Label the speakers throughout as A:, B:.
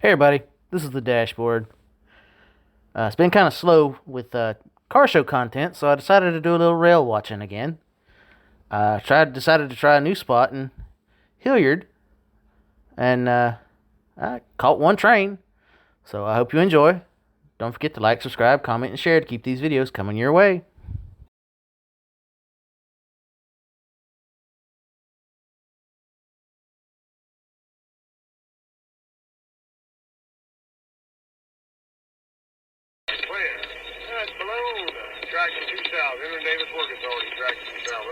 A: Hey everybody, this is the dashboard. It's been kind of slow with car show content, so I decided to do a little rail watching again. Decided to try a new spot in Hilliard, and I caught one train. So I hope you enjoy. Don't forget to like, subscribe, comment, and share to keep these videos coming your way.
B: Clear. That's below track 2 south. Enter Davis Work Authority, track 2 south.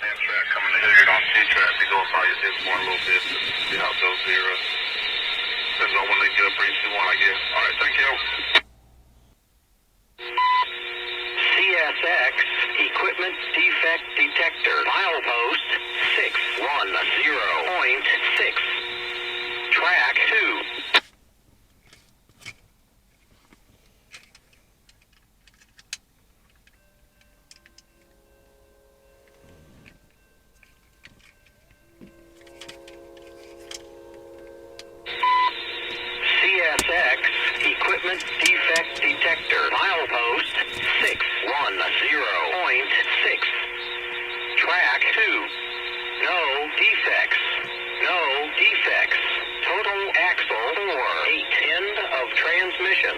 B: Amtrak coming to Hilliard on T-Track. They go probably just one little bit to see how those zeros. Depends on when they get up for each one, I guess. All right, thank you.
C: CSX Equipment Defect Detector. Milepost 610.6. Track 2. CSX Equipment Defect Detector. Milepost 610.6. Track 2. No defects. No defects. Total axle 4. 8. End of transmission.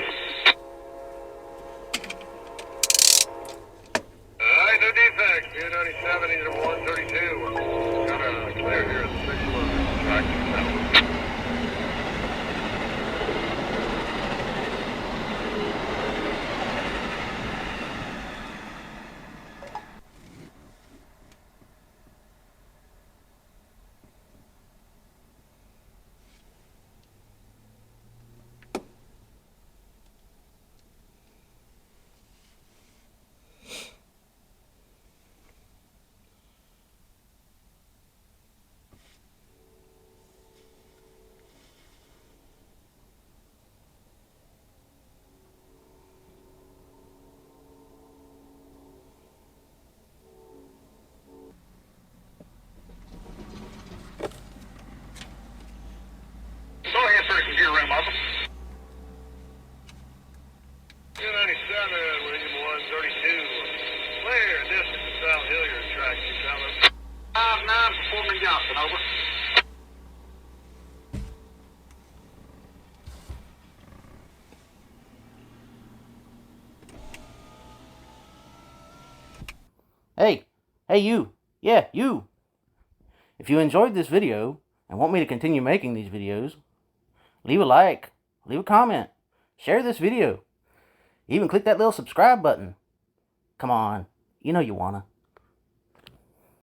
B: Alright, no defects. 297, either 132. Kind of clear here at the 611. Track 2 south. Go ahead for the computer room, Muzzle. 297, William 132. Clear, distance to South Hilliard, track 2 south. 59 for Foreman Johnson, over.
A: Hey you, yeah, you. If you enjoyed this video and want me to continue making these videos, leave a like, leave a comment, share this video, even click that little subscribe button. Come on, you know you wanna.